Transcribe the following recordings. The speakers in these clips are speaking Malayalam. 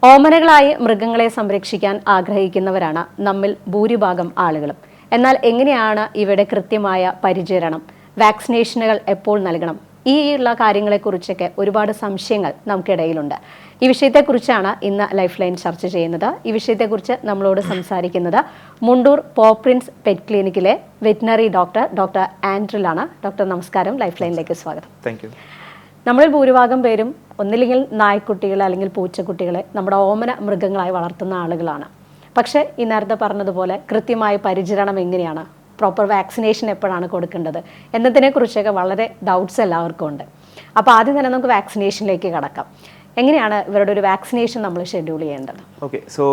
ഓമനകളായി മൃഗങ്ങളെ സംരക്ഷിക്കാൻ ആഗ്രഹിക്കുന്നവരാണ് നമ്മിൽ ഭൂരിഭാഗം ആളുകളും. എന്നാൽ എങ്ങനെയാണ് ഇവയുടെ കൃത്യമായ പരിചരണം, വാക്സിനേഷനുകൾ എപ്പോൾ നൽകണം, ഈ ഉള്ള കാര്യങ്ങളെക്കുറിച്ചൊക്കെ ഒരുപാട് സംശയങ്ങൾ നമുക്കിടയിലുണ്ട്. ഈ വിഷയത്തെക്കുറിച്ചാണ് ഇന്ന് ലൈഫ് ലൈൻ ചർച്ച ചെയ്യുന്നത്. ഈ വിഷയത്തെക്കുറിച്ച് നമ്മളോട് സംസാരിക്കുന്നത് മുണ്ടൂർ പോപ്രിൻസ് പെറ്റ് ക്ലിനിക്കിലെ വെറ്റിനറി ഡോക്ടർ ആൻഡ്രിലാണ്. ഡോക്ടർ നമസ്കാരം, ലൈഫ് ലൈനിലേക്ക് സ്വാഗതം. Thank you. നമ്മളിൽ ഭൂരിഭാഗം പേരും ഒന്നില്ലെങ്കിൽ നായ്ക്കുട്ടികളെ അല്ലെങ്കിൽ പൂച്ചക്കുട്ടികളെ നമ്മുടെ ഓമന മൃഗങ്ങളായി വളർത്തുന്ന ആളുകളാണ്. പക്ഷേ ഈ നേരത്തെ പറഞ്ഞതുപോലെ കൃത്യമായ പരിചരണം എങ്ങനെയാണ്, പ്രോപ്പർ വാക്സിനേഷൻ എപ്പോഴാണ് കൊടുക്കേണ്ടത് എന്നതിനെക്കുറിച്ചൊക്കെ വളരെ ഡൗട്ട്സ് എല്ലാവർക്കും ഉണ്ട്. അപ്പോൾ ആദ്യം തന്നെ നമുക്ക് വാക്സിനേഷനിലേക്ക് കടക്കാം. എങ്ങനെയാണ് ഇവരുടെ ഒരു വാക്സിനേഷൻ നമ്മൾ ഷെഡ്യൂൾ ചെയ്യേണ്ടത്? ഓക്കെ, സോ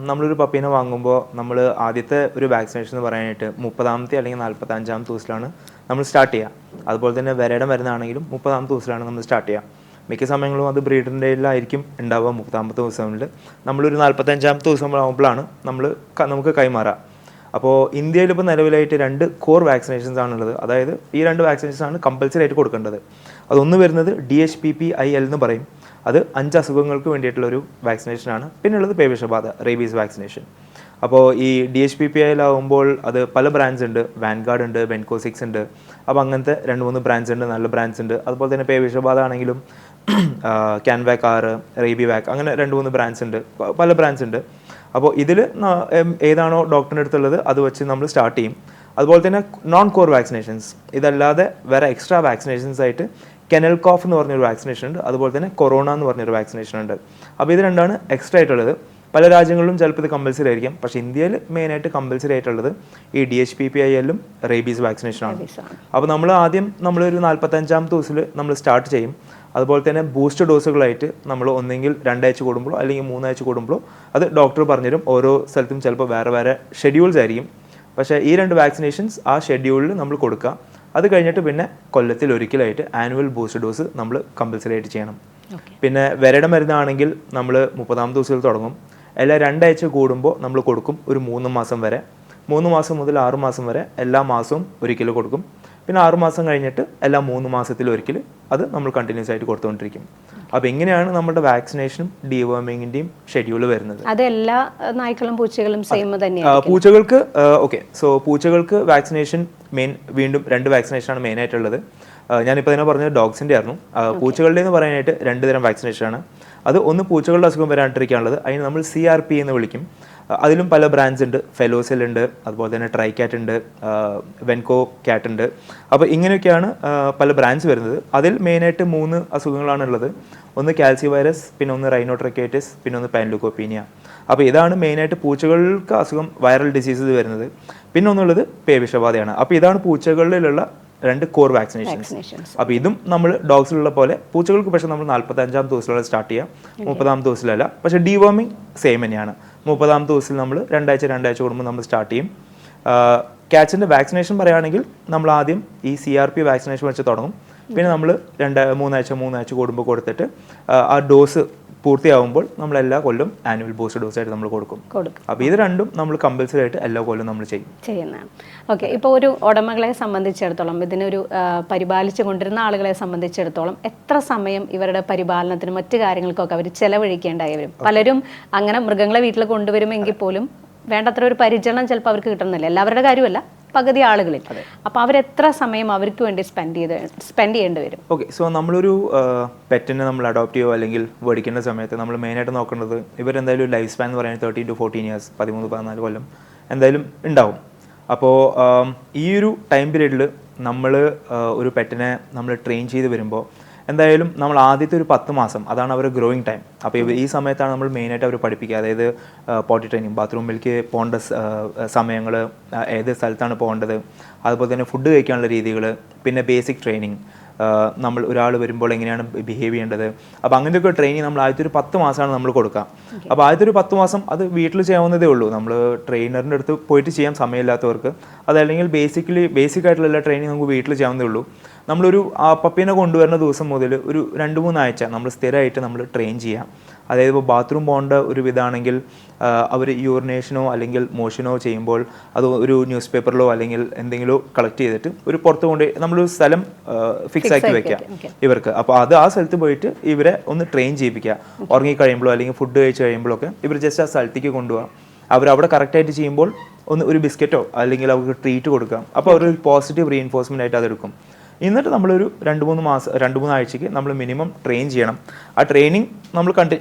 നമ്മളൊരു പപ്പീനെ വാങ്ങുമ്പോൾ നമ്മൾ ആദ്യത്തെ ഒരു വാക്സിനേഷൻ എന്ന് പറയാനായിട്ട് 30ാമത്തെ അല്ലെങ്കിൽ 45ാമത്തെ ദിവസത്തിലാണ് നമ്മൾ സ്റ്റാർട്ട് ചെയ്യുക. അതുപോലെ തന്നെ വരയുടെ മരുന്നാണെങ്കിലും 30ാമത്തെ ദിവസത്തിലാണ് നമ്മൾ സ്റ്റാർട്ട് ചെയ്യുക. മിക്ക സമയങ്ങളും അത് ബ്രീഡറിൻ്റെ ആയിരിക്കും ഉണ്ടാവുക 30ാമത്തെ ദിവസങ്ങളിൽ. നമ്മളൊരു 45ാമത്തെ ദിവസം ആകുമ്പോഴാണ് നമുക്ക് കൈമാറുക. അപ്പോൾ ഇന്ത്യയിൽ ഇപ്പോൾ നിലവിലായിട്ട് 2 കോർ വാക്സിനേഷൻസ് ആണുള്ളത്. അതായത് ഈ 2 വാക്സിനേഷൻസ് ആണ് കമ്പൽസറി ആയിട്ട് കൊടുക്കേണ്ടത്. അതൊന്ന് വരുന്നത് DHPPIL എന്ന് പറയും. അത് 5 അസുഖങ്ങൾക്ക് വേണ്ടിയിട്ടുള്ളൊരു വാക്സിനേഷനാണ്. പിന്നെ ഉള്ളത് പേവിഷബാധ, റേബീസ് വാക്സിനേഷൻ. അപ്പോൾ ഈ DHPPIL ആകുമ്പോൾ അത് പല ബ്രാൻഡ്സ് ഉണ്ട്. വാൻഗാർഡ് ഉണ്ട്, വെൻകോസിക്സ് ഉണ്ട്. അപ്പോൾ അങ്ങനത്തെ 2-3 ബ്രാൻഡ്സ് ഉണ്ട്, നല്ല ബ്രാൻഡ്സ് ഉണ്ട്. അതുപോലെ തന്നെ പേവിഷബാധ ആണെങ്കിലും ക്യാൻവാക് ആർ, റേബി വാക്, അങ്ങനെ 2-3 ബ്രാൻഡ്സ് ഉണ്ട്, പല ബ്രാൻഡ്സ് ഉണ്ട്. അപ്പോൾ ഇതിൽ ഏതാണോ ഡോക്ടറിൻ്റെ അടുത്തുള്ളത് അത് വെച്ച് നമ്മൾ സ്റ്റാർട്ട് ചെയ്യും. അതുപോലെ തന്നെ നോൺ കോർ വാക്സിനേഷൻസ്, ഇതല്ലാതെ വേറെ എക്സ്ട്രാ വാക്സിനേഷൻസ് ആയിട്ട് കെനൽ കോഫ് എന്ന് പറഞ്ഞൊരു വാക്സിനേഷൻ ഉണ്ട്. അതുപോലെ തന്നെ കൊറോണ എന്ന് പറഞ്ഞൊരു വാക്സിനേഷൻ ഉണ്ട്. അപ്പോൾ ഇത് 2ആണ് എക്സ്ട്രാ ആയിട്ടുള്ളത്. പല രാജ്യങ്ങളിലും ചിലപ്പോൾ ഇത് കമ്പൽസറി ആയിരിക്കും. പക്ഷേ ഇന്ത്യയിൽ മെയിനായിട്ട് കമ്പൽസറി ആയിട്ടുള്ളത് ഈ DHPPIL-ഉം റേബീസ് വാക്സിനേഷനാണ്. അപ്പോൾ നമ്മളൊരു 45ാമത്തെ ദിവസത്തിൽ നമ്മൾ സ്റ്റാർട്ട് ചെയ്യും. അതുപോലെ തന്നെ ബൂസ്റ്റർ ഡോസുകളായിട്ട് നമ്മൾ ഒന്നെങ്കിൽ 2 ആഴ്ച കൂടുമ്പോഴോ അല്ലെങ്കിൽ 3 ആഴ്ച കൂടുമ്പോഴോ അത് ഡോക്ടർ പറഞ്ഞുതരും. ഓരോ സ്ഥലത്തും ചിലപ്പോൾ വേറെ വേറെ ഷെഡ്യൂൾസ് ആയിരിക്കും. പക്ഷേ ഈ 2 വാക്സിനേഷൻസ് ആ ഷെഡ്യൂളിൽ നമ്മൾ കൊടുക്കുക. അത് കഴിഞ്ഞിട്ട് പിന്നെ കൊല്ലത്തിൽ ഒരിക്കലായിട്ട് ആനുവൽ ബൂസ്റ്റർ ഡോസ് നമ്മൾ കമ്പൽസറി ആയിട്ട് ചെയ്യണം. പിന്നെ വരയുടെ മരുന്നാണെങ്കിൽ നമ്മൾ 30ാമത്തെ ദിവസത്തിൽ തുടങ്ങും. എല്ലാ 2 ആഴ്ച കൂടുമ്പോൾ നമ്മൾ കൊടുക്കും, ഒരു 3 മാസം വരെ. 3 മാസം മുതൽ 6 മാസം വരെ എല്ലാ മാസവും ഒരിക്കൽ കൊടുക്കും. പിന്നെ 6 മാസം കഴിഞ്ഞിട്ട് എല്ലാ 3 മാസത്തിലും ഒരിക്കൽ അത് നമ്മൾ കണ്ടിന്യൂസ് ആയിട്ട് കൊടുത്തുകൊണ്ടിരിക്കും. അപ്പോൾ ഇങ്ങനെയാണ് നമ്മുടെ വാക്സിനേഷനും ഡീവേമിങ്ങിൻ്റെയും ഷെഡ്യൂൾ വരുന്നത്. അത് എല്ലാ നായ്ക്കളും പൂച്ചകളും സെയിം തന്നെയാണ്. പൂച്ചകൾക്ക് ഓക്കെ, സോ പൂച്ചകൾക്ക് വാക്സിനേഷൻ വീണ്ടും 2 വാക്സിനേഷനാണ് മെയിനായിട്ടുള്ളത്. ഞാനിപ്പോൾ തന്നെ പറഞ്ഞത് ഡോഗ്സിൻ്റെ ആയിരുന്നു. പൂച്ചകളുടെ എന്ന് പറയാനായിട്ട് 2 തരം വാക്സിനേഷനാണ്. അത് ഒന്ന് പൂച്ചകളുടെ അസുഖം വരാണ്ടിരിക്കാനുള്ളത്, അതിന് നമ്മൾ CRP എന്ന് വിളിക്കും. അതിലും പല ബ്രാൻഡ്സ് ഉണ്ട്. ഫെലോസെൽ ഉണ്ട്, അതുപോലെ തന്നെ ട്രൈക്യാറ്റ് ഉണ്ട്, വെൻകോ ക്യാറ്റ് ഉണ്ട്. അപ്പോൾ ഇങ്ങനെയൊക്കെയാണ് പല ബ്രാൻഡ്സ് വരുന്നത്. അതിൽ മെയിനായിട്ട് 3 അസുഖങ്ങളാണുള്ളത്. ഒന്ന് കാൽസി വൈറസ്, പിന്നെ ഒന്ന് റൈനോട്രക്കൈറ്റിസ്, പിന്നെ ഒന്ന് പാൻലുക്കോപീനിയ. അപ്പോൾ ഇതാണ് മെയിനായിട്ട് പൂച്ചകൾക്ക് അസുഖം, വൈറൽ ഡിസീസസ് വരുന്നത്. പിന്നെ ഒന്നുള്ളത് പേവിഷബാധയാണ്. അപ്പോൾ ഇതാണ് പൂച്ചകളിലുള്ള 2 കോർ വാക്സിനേഷൻസ്. അപ്പോൾ ഇതും നമ്മൾ ഡോഗ്സിലുള്ള പോലെ പൂച്ചകൾക്ക് പക്ഷേ നമ്മൾ 45ാമത്തെ ദിവസത്തിലാണ് സ്റ്റാർട്ട് ചെയ്യുക, 30ാമത്തെ ദിവസത്തിലല്ല. പക്ഷേ ഡീവോമിങ് സെയിം തന്നെയാണ്. 30ാമത്തെ ദിവസത്തിൽ നമ്മൾ 2 ആഴ്ച കൂടുമ്പോൾ നമ്മൾ സ്റ്റാർട്ട് ചെയ്യും. ക്യാറ്റ്സിൻ്റെ വാക്സിനേഷൻ പറയുകയാണെങ്കിൽ നമ്മൾ ആദ്യം ഈ CRP വാക്സിനേഷൻ വെച്ച് തുടങ്ങും. പിന്നെ നമ്മൾ 3 ആഴ്ച കൂടുമ്പോൾ കൊടുത്തിട്ട് ആ ഡോസ് പൂർത്തിയാവുമ്പോൾ നമ്മൾ എല്ലാ കൊല്ലം ആനുവൽ ബൂസ്റ്റർ ഡോസായിട്ട് നമ്മൾ കൊടുക്കും. അപ്പോൾ ഇത് 2ഉം നമ്മൾ കമ്പൽസറി ആയിട്ട് എല്ലാ കൊല്ലം നമ്മൾ ചെയ്യുന്നതാണ്. ഓക്കെ, ഇപ്പോൾ ഒരു ഉടമകളെ സംബന്ധിച്ചിടത്തോളം, ഇതിനൊരു പരിപാലിച്ചു കൊണ്ടിരുന്ന ആളുകളെ സംബന്ധിച്ചിടത്തോളം എത്ര സമയം ഇവരുടെ പരിപാലനത്തിനും മറ്റു കാര്യങ്ങൾക്കൊക്കെ അവർ ചെലവഴിക്കേണ്ടായി വരും? പലരും അങ്ങനെ മൃഗങ്ങളെ വീട്ടിൽ കൊണ്ടുവരുമെങ്കിൽ പോലും വേണ്ടത്ര ഒരു പരിചരണം ചിലപ്പോൾ അവർക്ക് കിട്ടുന്നില്ല. എല്ലാവരുടെ കാര്യമല്ല, പകുതി ആളുകളിൽ. അപ്പോൾ അവരെത്ര സമയം അവർക്ക് വേണ്ടി സ്പെൻഡ് ചെയ്യേണ്ടി വരും? ഓക്കെ, സോ നമ്മളൊരു പെറ്റിനെ നമ്മൾ അഡോപ്റ്റ് ചെയ്യുക അല്ലെങ്കിൽ മേടിക്കേണ്ട സമയത്ത് നമ്മൾ മെയിനായിട്ട് നോക്കേണ്ടത് ഇവരെന്തായാലും ലൈഫ് സ്പാൻ എന്ന് പറയുന്നത് 13 to 14 years, 13-14 കൊല്ലം എന്തായാലും ഉണ്ടാവും. അപ്പോൾ ഈ ഒരു ടൈം പീരീഡിൽ നമ്മൾ ഒരു പെറ്റിനെ നമ്മൾ ട്രെയിൻ ചെയ്ത് വരുമ്പോൾ എന്തായാലും നമ്മൾ ആദ്യത്തെ ഒരു 10 മാസം അതാണ് അവർ ഗ്രോയിങ് ടൈം. അപ്പോൾ ഈ സമയത്താണ് നമ്മൾ മെയിനായിട്ട് അവർ പഠിപ്പിക്കുക. അതായത് പോട്ടി ട്രെയിനിങ്, ബാത്റൂമിലേക്ക് പോകേണ്ട സമയങ്ങൾ, ഏത് സ്ഥലത്താണ് പോകേണ്ടത്, അതുപോലെ തന്നെ ഫുഡ് കഴിക്കാനുള്ള രീതികൾ, പിന്നെ ബേസിക് ട്രെയിനിങ്, നമ്മൾ ഒരാൾ വരുമ്പോൾ എങ്ങനെയാണ് ബിഹേവ് ചെയ്യേണ്ടത്. അപ്പോൾ അങ്ങനെയൊക്കെ ട്രെയിനിങ് നമ്മൾ ആദ്യത്തെ ഒരു 10 മാസമാണ് നമ്മൾ കൊടുക്കുക. അപ്പോൾ ആദ്യത്തെ ഒരു 10 മാസം അത് വീട്ടിൽ ചെയ്യാവുന്നതേ ഉള്ളൂ. നമ്മൾ ട്രെയിനറിൻ്റെ അടുത്ത് പോയിട്ട് ചെയ്യാൻ സമയമില്ലാത്തവർക്ക് അതല്ലെങ്കിൽ ബേസിക് ആയിട്ടുള്ള എല്ലാ ട്രെയിനിങ് നമുക്ക് വീട്ടിൽ ചെയ്യാവുന്നതേ ഉള്ളൂ. നമ്മളൊരു ആ പപ്പീനെ കൊണ്ടുവരുന്ന ദിവസം മുതൽ ഒരു 2-3 ആഴ്ച നമ്മൾ സ്ഥിരമായിട്ട് നമ്മൾ ട്രെയിൻ ചെയ്യാം. അതായത് ഇപ്പോൾ ബാത്റൂം പോകേണ്ട ഒരു വിധാണെങ്കിൽ അവർ യൂറിനേഷനോ അല്ലെങ്കിൽ മോഷനോ ചെയ്യുമ്പോൾ അത് ഒരു ന്യൂസ് പേപ്പറിലോ അല്ലെങ്കിൽ എന്തെങ്കിലോ കളക്ട് ചെയ്തിട്ട് ഒരു പുറത്ത് കൊണ്ട് നമ്മളൊരു സ്ഥലം ഫിക്സ് ആക്കി വെക്കാം ഇവർക്ക്. അപ്പോൾ അത് ആ സ്ഥലത്ത് പോയിട്ട് ഇവരെ ഒന്ന് ട്രെയിൻ ചെയ്യിപ്പിക്കുക. ഉറങ്ങി കഴിയുമ്പോഴോ അല്ലെങ്കിൽ ഫുഡ് കഴിച്ച് കഴിയുമ്പോഴൊക്കെ ഇവർ ജസ്റ്റ് ആ സ്ഥലത്തേക്ക് കൊണ്ടുപോകാം. അവരവിടെ കറക്റ്റായിട്ട് ചെയ്യുമ്പോൾ ഒരു ബിസ്ക്കറ്റോ അല്ലെങ്കിൽ അവർക്ക് ട്രീറ്റ് കൊടുക്കാം. അപ്പോൾ അവർ ഒരു പോസിറ്റീവ് റീഇൻഫോഴ്സ്മെൻ്റ് ആയിട്ട് അതെടുക്കും. എന്നിട്ട് നമ്മളൊരു 2-3 ആഴ്ചയ്ക്ക് നമ്മൾ മിനിമം ട്രെയിൻ ചെയ്യണം. ആ ട്രെയിനിങ് നമ്മൾ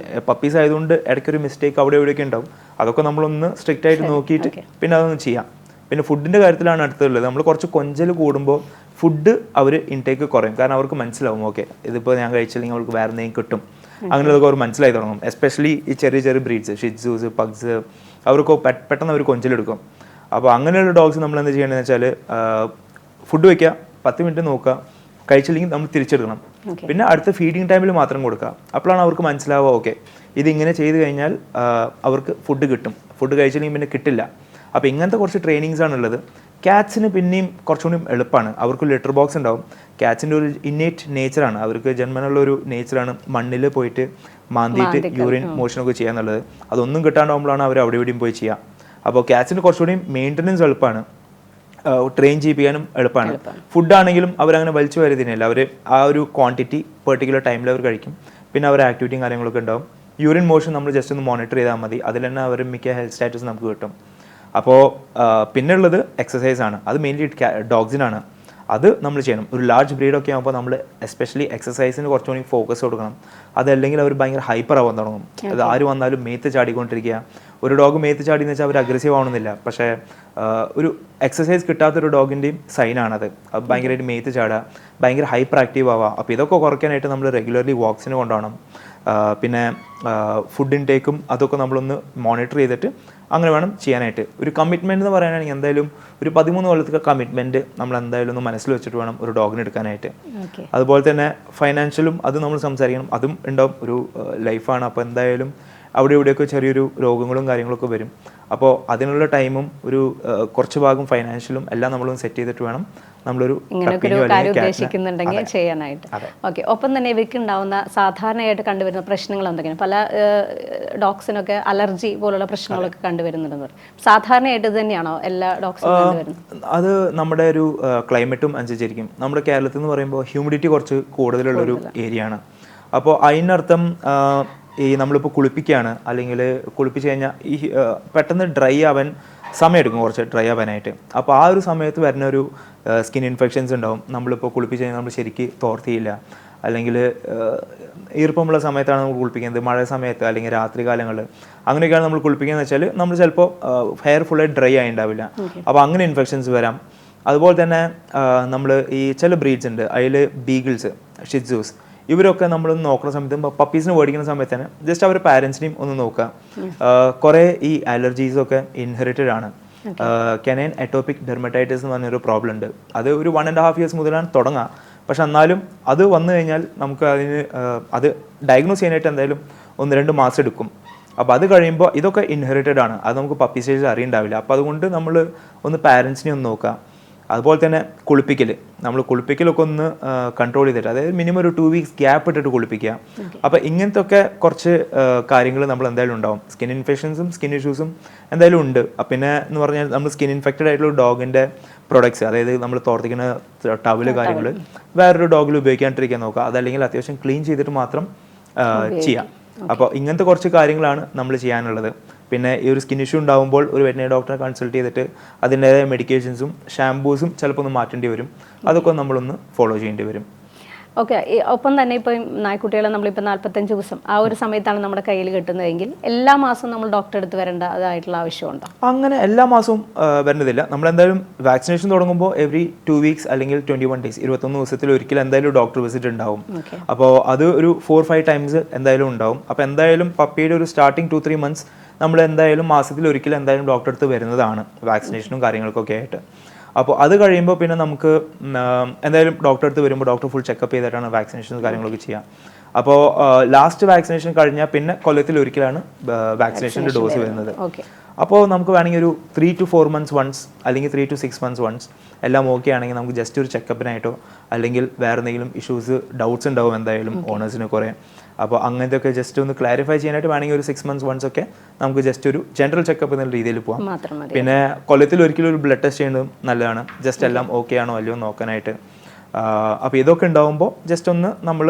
പപ്പീസ് ആയതുകൊണ്ട് ഇടയ്ക്കൊരു മിസ്റ്റേക്ക് അവിടെ എവിടെയൊക്കെ ഉണ്ടാവും. അതൊക്കെ നമ്മളൊന്ന് സ്ട്രിക്റ്റ് ആയിട്ട് നോക്കിയിട്ട് പിന്നെ അതൊന്ന് ചെയ്യാം. പിന്നെ ഫുഡിൻ്റെ കാര്യത്തിലാണ് അടുത്തുള്ളത്. നമ്മൾ കുറച്ച് കൊഞ്ചൽ കൂടുമ്പോൾ ഫുഡ് അവർ ഇൻടേക്ക് കുറയും. കാരണം അവർക്ക് മനസ്സിലാവും ഓക്കെ ഇതിപ്പോൾ ഞാൻ കഴിച്ചില്ലെങ്കിൽ അവർക്ക് വേറെ എന്തെങ്കിലും കിട്ടും. അങ്ങനെയുള്ളതൊക്കെ അവർ മനസ്സിലായി തുടങ്ങും. എസ്പെഷ്യലി ഈ ചെറിയ ബ്രീഡ്സ് ഷിറ്റ്സൂസ് പഗ്സ് അവർക്ക് പെട്ടെന്ന് അവർ കൊഞ്ചലെടുക്കും. അപ്പോൾ അങ്ങനെയുള്ള ഡോഗ്സ് നമ്മൾ എന്താ ചെയ്യേണ്ടതെന്ന് വെച്ചാൽ ഫുഡ് വയ്ക്കുക, 10 മിനിറ്റ് നോക്കുക, കഴിച്ചില്ലെങ്കിൽ നമ്മൾ തിരിച്ചെടുക്കണം. പിന്നെ അടുത്ത ഫീഡിങ് ടൈമിൽ മാത്രം കൊടുക്കുക. അപ്പോഴാണ് അവർക്ക് മനസ്സിലാവുക ഓക്കെ ഇതിങ്ങനെ ചെയ്ത് കഴിഞ്ഞാൽ അവർക്ക് ഫുഡ് കിട്ടും, ഫുഡ് കഴിച്ചില്ലെങ്കിൽ പിന്നെ കിട്ടില്ല. അപ്പോൾ ഇങ്ങനത്തെ കുറച്ച് ട്രെയിനിങ്സ് ആണുള്ളത്. ക്യാറ്റ്സിന് പിന്നെയും കുറച്ചുകൂടി എളുപ്പമാണ്. അവർക്ക് ലിറ്റർ ബോക്സ് ഉണ്ടാവും. ക്യാറ്റ്സിൻ്റെ ഒരു ഇന്നേറ്റ് നേച്ചറാണ്, അവർക്ക് ജന്മനുള്ള ഒരു നേച്ചറാണ് മണ്ണിൽ പോയിട്ട് മാന്തിയിട്ട് യൂറിൻ മോഷനൊക്കെ ചെയ്യാന്നുള്ളത്. അതൊന്നും കിട്ടാണ്ടാവുമ്പോഴാണ് അവർ അവിടെ ഇവിടെയും പോയി ചെയ്യുക. അപ്പോൾ ക്യാറ്റ്സിന് കുറച്ചുകൂടി മെയിൻ്റനൻസ് എളുപ്പമാണ്, ട്രെയിൻ ചെയ്യിപ്പിക്കാനും എളുപ്പമാണ്. ഫുഡാണെങ്കിലും അവരങ്ങനെ വലിച്ചു വരുന്നില്ല. അവർ ആ ഒരു ക്വാണ്ടിറ്റി പെർട്ടിക്കുലർ ടൈമിൽ അവർ കഴിക്കും. പിന്നെ അവർ ആക്ടിവിറ്റിയും കാര്യങ്ങളൊക്കെ ഉണ്ടാവും. യൂറിൻ മോഷൻ നമ്മൾ ജസ്റ്റ് ഒന്ന് മോണിറ്റർ ചെയ്താൽ മതി. അതിൽ തന്നെ അവർ മിക്ക ഹെൽത്ത് സ്റ്റാറ്റസ് നമുക്ക് കിട്ടും. അപ്പോൾ പിന്നെ ഉള്ളത് എക്സസൈസ് ആണ്. അത് മെയിൻലി ഡോഗ്സിനാണ്. അത് നമ്മൾ ചെയ്യണം. ഒരു ലാർജ് ബ്രീഡൊക്കെ ആകുമ്പോൾ നമ്മൾ എസ്പെഷ്യലി എക്സസൈസിന് കുറച്ചുകൂടി ഫോക്കസ് കൊടുക്കണം. അതല്ലെങ്കിൽ അവർ ഭയങ്കര ഹൈപ്പർ ആവാൻ തുടങ്ങും. അത് ആര് വന്നാലും മേത്ത് ചാടിക്കൊണ്ടിരിക്കുക. ഒരു ഡോഗ് മേത്ത് ചാടിയെന്ന് വെച്ചാൽ അവർ അഗ്രസീവ് ആവണമെന്നില്ല. പക്ഷേ ഒരു എക്സസൈസ് കിട്ടാത്തൊരു ഡോഗിൻ്റെയും സൈനാണത്. ഭയങ്കരമായിട്ട് മേത്ത് ചാടുക, ഭയങ്കര ഹൈപ്പർ ആക്റ്റീവ് ആവുക. അപ്പോൾ ഇതൊക്കെ കുറയ്ക്കാനായിട്ട് നമ്മൾ റെഗുലർലി വാക്സിന് കൊണ്ടുപോകണം. പിന്നെ ഫുഡ് ഇൻടേക്കും അതൊക്കെ നമ്മളൊന്ന് മോണിറ്റർ ചെയ്തിട്ട് അങ്ങനെ വേണം ചെയ്യാനായിട്ട്. ഒരു കമ്മിറ്റ്മെൻറ്റ് എന്ന് പറയാനാണെങ്കിൽ എന്തായാലും ഒരു 13 കൊല്ലത്തെ കമ്മിറ്റ്മെൻറ്റ് നമ്മൾ എന്തായാലും ഒന്ന് മനസ്സിൽ വെച്ചിട്ട് വേണം ഒരു ഡോഗിന് എടുക്കാനായിട്ട്. അതുപോലെ തന്നെ ഫൈനാൻഷ്യലും അത് നമ്മൾ സംസാരിക്കണം. അതും ഉണ്ടാവും, ഒരു ലൈഫാണ്. അപ്പോൾ എന്തായാലും അവിടെ ഇവിടെയൊക്കെ ചെറിയൊരു രോഗങ്ങളും കാര്യങ്ങളൊക്കെ വരും. അപ്പോൾ അതിനുള്ള ടൈമും ഒരു കുറച്ച് ഭാഗം ഫൈനാൻഷ്യലും എല്ലാം നമ്മളൊന്ന് സെറ്റ് ചെയ്തിട്ട് വേണം നമ്മളൊരു ഇങ്ങനെയൊക്കെ ഒരു കാര്യം ഉദ്ദേശിക്കുന്നുണ്ടെങ്കിൽ ചെയ്യാനായിട്ട്. ഓക്കെ. ഒപ്പം തന്നെ ഇവർക്ക് ഉണ്ടാവുന്ന സാധാരണയായിട്ട് കണ്ടുവരുന്ന പ്രശ്നങ്ങൾ എന്തൊക്കെയാണ്? പല ഡോഗ്സിനൊക്കെ അലർജി പോലുള്ള പ്രശ്നങ്ങളൊക്കെ കണ്ടുവരുന്നുണ്ടെന്ന് പറയും. സാധാരണയായിട്ട് ഇത് തന്നെയാണോ എല്ലാ ഡോഗ്സിനും കണ്ടുവരുന്നത്? അത് നമ്മുടെ ഒരു ക്ലൈമറ്റും അനുസരിച്ചിരിക്കും. നമ്മുടെ കേരളത്തിൽ എന്ന് പറയുമ്പോൾ ഹ്യൂമിഡിറ്റി കുറച്ച് കൂടുതലുള്ളൊരു ഏരിയ ആണ്. അപ്പോൾ അതിനർത്ഥം ഈ നമ്മളിപ്പോൾ കുളിപ്പിക്കുകയാണ്, അല്ലെങ്കിൽ കുളിപ്പിച്ച് കഴിഞ്ഞാൽ ഈ പെട്ടെന്ന് ഡ്രൈ ആവാൻ സമയമെടുക്കും, കുറച്ച് ഡ്രൈ ആവാനായിട്ട്. അപ്പോൾ ആ ഒരു സമയത്ത് വരുന്ന ഒരു സ്കിൻ ഇൻഫെക്ഷൻസ് ഉണ്ടാവും. നമ്മളിപ്പോൾ കുളിപ്പിച്ച് കഴിഞ്ഞാൽ നമ്മൾ ശരിക്ക് തോർത്തിയില്ല, അല്ലെങ്കിൽ ഈർപ്പമുള്ള സമയത്താണ് നമ്മൾ കുളിപ്പിക്കുന്നത്, മഴ സമയത്ത് അല്ലെങ്കിൽ രാത്രി കാലങ്ങളിൽ അങ്ങനെയൊക്കെയാണ് നമ്മൾ കുളിപ്പിക്കുകയെന്ന് വെച്ചാൽ നമ്മൾ ചിലപ്പോൾ ഹെയർ ഫുള്ളായി ഡ്രൈ ആയി ഉണ്ടാവില്ല. അപ്പോൾ അങ്ങനെ ഇൻഫെക്ഷൻസ് വരാം. അതുപോലെ തന്നെ നമ്മൾ ഈ ചില ബ്രീഡ്സ് ഉണ്ട്, അതിൽ ബീഗിൾസ്, ഷിറ്റ്സൂസ്, ഇവരൊക്കെ നമ്മളൊന്ന് നോക്കുന്ന സമയത്ത് പപ്പീസിന് മേടിക്കുന്ന സമയത്ത് തന്നെ ജസ്റ്റ് അവരുടെ പാരൻസിനെയും ഒന്ന് നോക്കുക. കുറേ ഈ അലർജീസൊക്കെ ഇൻഹെറിറ്റഡ് ആണ്. കെനൈൻ അറ്റോപിക് ഡെർമറ്റൈറ്റിസ് എന്ന് പറഞ്ഞൊരു പ്രോബ്ലം ഉണ്ട്. അത് ഒരു 1.5 years മുതലാണ് തുടങ്ങുക. പക്ഷെ എന്നാലും അത് വന്നു കഴിഞ്ഞാൽ നമുക്ക് അത് ഡയഗ്നോസ് ചെയ്യാനായിട്ട് എന്തായാലും 1-2 മാസം എടുക്കും. അപ്പോൾ അത് കഴിയുമ്പോൾ ഇതൊക്കെ ഇൻഹെറിറ്റഡ് ആണ്, അത് നമുക്ക് പപ്പി സ്റ്റേജിൽ അറിയുണ്ടാവില്ല. അപ്പോൾ അതുകൊണ്ട് നമ്മൾ ഒന്ന് പാരൻസിനെ ഒന്ന് നോക്കുക. അതുപോലെ തന്നെ നമ്മൾ കുളിപ്പിക്കലൊക്കെ ഒന്ന് കൺട്രോൾ ചെയ്തിട്ട്, അതായത് മിനിമം ഒരു 2 weeks ഗ്യാപ്പ് ഇട്ടിട്ട് കുളിപ്പിക്കുക. അപ്പോൾ ഇങ്ങനത്തെ ഒക്കെ കുറച്ച് കാര്യങ്ങൾ നമ്മൾ എന്തായാലും ഉണ്ടാവും. സ്കിൻ ഇൻഫെക്ഷൻസും സ്കിൻ ഇഷ്യൂസും എന്തായാലും ഉണ്ട്. പിന്നെ എന്ന് പറഞ്ഞാൽ നമ്മൾ സ്കിൻ ഇൻഫെക്റ്റഡ് ആയിട്ടുള്ള ഡോഗിൻ്റെ പ്രൊഡക്ട്സ്, അതായത് നമ്മൾ തോർത്തിക്കുന്ന ടവല് കാര്യങ്ങൾ വേറൊരു ഡോഗിൽ ഉപയോഗിക്കാണ്ടിരിക്കാൻ നോക്കുക. അതല്ലെങ്കിൽ അത്യാവശ്യം ക്ലീൻ ചെയ്തിട്ട് മാത്രം ചെയ്യാം. അപ്പോൾ ഇങ്ങനത്തെ കുറച്ച് കാര്യങ്ങളാണ് നമ്മൾ ചെയ്യാനുള്ളത്. പിന്നെ ഈ ഒരു സ്കിൻ ഇഷ്യൂ ഉണ്ടാകുമ്പോൾ ഒരു വെറ്റിനറി ഡോക്ടറെ കൺസൾട്ട് ചെയ്തിട്ട് അതിൻ്റെതായ മെഡിക്കേഷൻസും ഷാംപൂസും ചിലപ്പോൾ ഒന്ന് മാറ്റേണ്ടി വരും. അതൊക്കെ നമ്മളൊന്ന് ഫോളോ ചെയ്യേണ്ടി വരും. ഓക്കെ. ഒപ്പം തന്നെ ഇപ്പം നായ്ക്കുട്ടികളെ നമ്മളിപ്പോൾ 45 ദിവസം ആ ഒരു സമയത്താണ് നമ്മുടെ കയ്യിൽ കിട്ടുന്നതെങ്കിൽ എല്ലാ മാസവും നമ്മൾ ഡോക്ടറെ അടുത്ത് വരേണ്ടതായിട്ടുള്ള ആവശ്യമുണ്ടോ? അങ്ങനെ എല്ലാ മാസവും വരേണ്ടതില്ല. നമ്മളെന്തായാലും വാക്സിനേഷൻ തുടങ്ങുമ്പോൾ എവറി 2 weeks അല്ലെങ്കിൽ 21 days 21 ദിവസത്തിൽ ഒരിക്കലും എന്തായാലും ഡോക്ടർ വിസിറ്റ് ഉണ്ടാവും. അപ്പോൾ അത് ഒരു 4-5 times എന്തായാലും ഉണ്ടാവും. അപ്പോൾ എന്തായാലും പപ്പിയുടെ ഒരു സ്റ്റാർട്ടിങ് 2-3 months നമ്മൾ എന്തായാലും മാസത്തിൽ ഒരിക്കലും എന്തായാലും ഡോക്ടറെ അടുത്ത് വരുന്നതാണ് വാക്സിനേഷനും കാര്യങ്ങൾക്കൊക്കെ ആയിട്ട്. അപ്പോൾ അത് കഴിയുമ്പോൾ പിന്നെ നമുക്ക് എന്തായാലും ഡോക്ടറെ അടുത്ത് വരുമ്പോൾ ഡോക്ടർ ഫുൾ ചെക്കപ്പ് ചെയ്തിട്ടാണ് വാക്സിനേഷൻസ് കാര്യങ്ങളൊക്കെ ചെയ്യുക. അപ്പോൾ ലാസ്റ്റ് വാക്സിനേഷൻ കഴിഞ്ഞാൽ പിന്നെ കൊല്ലത്തിൽ ഒരിക്കലാണ് വാക്സിനേഷൻ്റെ ഡോസ് വരുന്നത്. അപ്പോൾ നമുക്ക് വേണമെങ്കിൽ ഒരു 3 to 4 months വൺസ് അല്ലെങ്കിൽ 3 to 6 months വൺസ് എല്ലാം ഓക്കെ ആണെങ്കിൽ നമുക്ക് ജസ്റ്റ് ഒരു ചെക്കപ്പിനായിട്ടോ അല്ലെങ്കിൽ വേറെ എന്തെങ്കിലും ഇഷ്യൂസ് ഡൗട്ട്സ് ഉണ്ടാവും എന്തായാലും ഓണേഴ്സിന് കുറേ. അപ്പോൾ അങ്ങനത്തെ ഒക്കെ ജസ്റ്റ് ഒന്ന് ക്ലാരിഫൈ ചെയ്യാനായിട്ട് വേണമെങ്കിൽ ഒരു 6 months വൺസ് ഒക്കെ നമുക്ക് ജസ്റ്റ് ഒരു ജനറൽ ചെക്കപ്പ് എന്നുള്ള രീതിയിൽ പോകാം. പിന്നെ കൊല്ലത്തിൽ ഒരിക്കലും ഒരു ബ്ലഡ് ടെസ്റ്റ് ചെയ്യുന്നത് നല്ലതാണ്, ജസ്റ്റ് എല്ലാം ഓക്കെ ആണോ അല്ലയോ നോക്കാനായിട്ട്. അപ്പോൾ ഇതൊക്കെ ഉണ്ടാവുമ്പോൾ ജസ്റ്റ് ഒന്ന് നമ്മൾ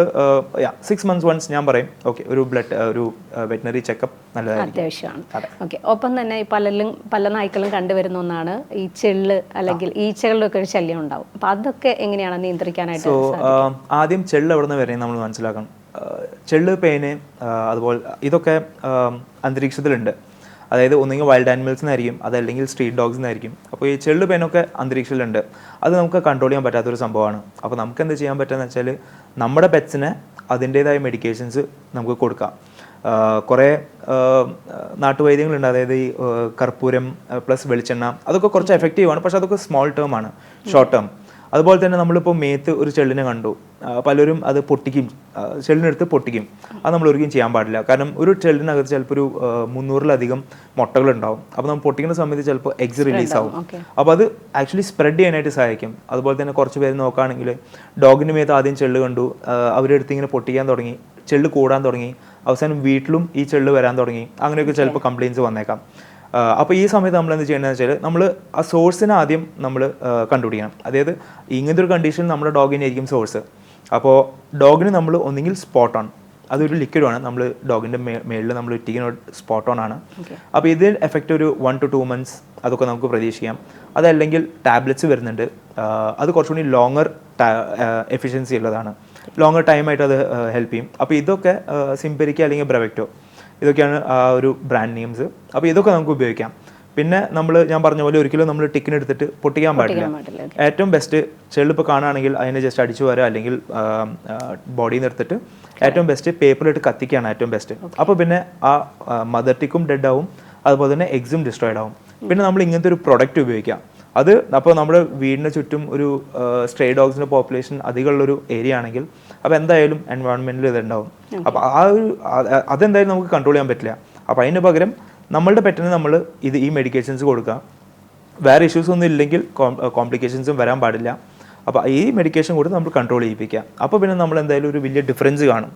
6 months വൺസ് ഞാൻ പറയും ഓക്കെ ഒരു വെറ്റിനറി ചെക്കപ്പ് നല്ലതായിരിക്കും, അത്യാവശ്യമാണ്. ഓക്കെ, ഒപ്പം തന്നെ പല നായ്ക്കളും കണ്ടുവരുന്ന ഒന്നാണ് ഈ ചെള്ള് അല്ലെങ്കിൽ ഈച്ചകളുടെ ഒക്കെ ഒരു ശല്യം ഉണ്ടാവും. അപ്പോൾ അതൊക്കെ എങ്ങനെയാണ് നിയന്ത്രിക്കാനായിട്ട്? സോ ആദ്യം ചെള്ള് എവിടെ നിന്ന് വരുന്നത് നമ്മൾ മനസ്സിലാക്കണം. ചെള്ള്, പേന്, അതുപോലെ ഇതൊക്കെ അന്തരീക്ഷത്തിലുണ്ട്. അതായത് ഒന്നെങ്കിൽ വൈൽഡ് ആനിമൽസിനായിരിക്കും, അതല്ലെങ്കിൽ സ്ട്രീറ്റ് ഡോഗ്സിനായിരിക്കും. അപ്പോൾ ഈ ചെള്ളു പേനൊക്കെ അന്തരീക്ഷത്തിലുണ്ട്, അത് നമുക്ക് കൺട്രോൾ ചെയ്യാൻ പറ്റാത്തൊരു സംഭവമാണ്. അപ്പോൾ നമുക്ക് എന്ത് ചെയ്യാൻ പറ്റുകയെന്ന് വെച്ചാൽ നമ്മുടെ പെറ്റ്സിന് അതിൻ്റേതായ മെഡിക്കേഷൻസ് നമുക്ക് കൊടുക്കാം. കുറേ നാട്ടുവൈദ്യങ്ങളുണ്ട്, അതായത് ഈ കർപ്പൂരം പ്ലസ് വെളിച്ചെണ്ണ, അതൊക്കെ കുറച്ച് എഫക്റ്റീവാണ്, പക്ഷെ അതൊക്കെ സ്മോൾ ടേം ആണ്, ഷോർട്ട് ടേം. അതുപോലെ തന്നെ നമ്മളിപ്പോൾ മേത്ത് ഒരു ചെള്ളിനെ കണ്ടു, പലരും അത് പൊട്ടിക്കും, ചെള്ളിനെടുത്ത് പൊട്ടിക്കും. അത് നമ്മൾ ഒരിക്കലും ചെയ്യാൻ പാടില്ല. കാരണം ഒരു ചെള്ളിനകത്ത് ചിലപ്പോൾ ഒരു 300-ലധികം മുട്ടകളുണ്ടാവും. അപ്പോൾ നമ്മൾ പൊട്ടിക്കുന്ന സമയത്ത് ചിലപ്പോൾ എഗ്സ് റിലീസ് ആവും. അപ്പോൾ അത് ആക്ച്വലി സ്പ്രെഡ് ചെയ്യാനായിട്ട് സഹായിക്കും. അതുപോലെ തന്നെ കുറച്ച് പേര് നോക്കുകയാണെങ്കിൽ ഡോഗിൻ്റെ മേത്ത് ആദ്യം ചെള്ള് കണ്ടു, അവരുടെ അടുത്ത് ഇങ്ങനെ പൊട്ടിക്കാൻ തുടങ്ങി, ചെള്ള് കൂടാൻ തുടങ്ങി, അവസാനം വീട്ടിലും ഈ ചെള്ള് വരാൻ തുടങ്ങി. അങ്ങനെയൊക്കെ ചിലപ്പോൾ കംപ്ലയിൻസ് വന്നേക്കാം. അപ്പോൾ ഈ സമയത്ത് നമ്മൾ എന്ത് ചെയ്യേണ്ടതെന്ന് വെച്ചാൽ നമ്മൾ ആ സോഴ്സിനെ ആദ്യം നമ്മൾ കണ്ടുപിടിക്കണം. അതായത് ഇങ്ങനത്തെ ഒരു കണ്ടീഷൻ നമ്മുടെ ഡോഗിനായിരിക്കും സോഴ്സ്. അപ്പോൾ ഡോഗിന് നമ്മൾ ഒന്നെങ്കിൽ സ്പോട്ട് ഓൺ, അതൊരു ലിക്വിഡാണ്, നമ്മൾ ഡോഗിൻ്റെ മേളിൽ നമ്മൾ ഇട്ടിക്കുന്ന സ്പോട്ട് ഓൺ ആണ്. അപ്പോൾ ഇതിൽ എഫക്റ്റ് ഒരു 1 to 2 months അതൊക്കെ നമുക്ക് പ്രതീക്ഷിക്കാം. അതല്ലെങ്കിൽ ടാബ്ലറ്റ്സ് വരുന്നുണ്ട്, അത് കുറച്ചുകൂടി ലോങ്ങർ എഫിഷ്യൻസി ഉള്ളതാണ്, ലോങ്ങർ ടൈമായിട്ട് അത് ഹെൽപ്പ് ചെയ്യും. അപ്പോൾ ഇതൊക്കെ സിംപെരിക്ക അല്ലെങ്കിൽ ബ്രവെക്റ്റോ, ഇതൊക്കെയാണ് ആ ഒരു ബ്രാൻഡ് നെയിംസ്. അപ്പോൾ ഇതൊക്കെ നമുക്ക് ഉപയോഗിക്കാം. പിന്നെ ഞാൻ പറഞ്ഞ പോലെ ഒരിക്കലും നമ്മൾ ടിക്കിനെടുത്തിട്ട് പൊട്ടിക്കാൻ പാടില്ല. ഏറ്റവും ബെസ്റ്റ് ചെള്ളിപ്പോൾ കാണുകയാണെങ്കിൽ അതിനെ ജസ്റ്റ് അടിച്ചു വരാം, അല്ലെങ്കിൽ ബോഡിയിൽ നിന്ന് എടുത്തിട്ട് ഏറ്റവും ബെസ്റ്റ് പേപ്പറിലിട്ട് കത്തിക്കുകയാണ് ഏറ്റവും ബെസ്റ്റ്. അപ്പോൾ പിന്നെ ആ മദർ ടിക്കും ഡെഡ് ആവും, അതുപോലെ തന്നെ എഗ്സും ഡിസ്ട്രോയിഡ് ആവും. പിന്നെ നമ്മൾ ഇങ്ങനത്തെ ഒരു പ്രൊഡക്റ്റ് ഉപയോഗിക്കാം. അത് അപ്പോൾ നമ്മുടെ വീടിന് ചുറ്റും ഒരു സ്ട്രേ ഡോഗ്സിൻ്റെ പോപ്പുലേഷൻ അധികമുള്ളൊരു ഏരിയ ആണെങ്കിൽ അപ്പോൾ എന്തായാലും എൻവയോൺമെൻറ്റിൽ ഇതുണ്ടാവും. അപ്പോൾ അതെന്തായാലും നമുക്ക് കൺട്രോൾ ചെയ്യാൻ പറ്റില്ല. അപ്പോൾ അതിന് പകരം നമ്മളുടെ പെറ്റിന് നമ്മൾ ഈ മെഡിക്കേഷൻസ് കൊടുക്കുക. വേറെ ഇഷ്യൂസ് ഒന്നും ഇല്ലെങ്കിൽ കോംപ്ലിക്കേഷൻസും വരാൻ പാടില്ല. അപ്പോൾ ഈ മെഡിക്കേഷൻ കൊടുത്ത് നമ്മൾ കൺട്രോൾ ചെയ്യിപ്പിക്കുക. അപ്പോൾ പിന്നെ നമ്മൾ എന്തായാലും ഒരു വലിയ ഡിഫറൻസ് കാണും.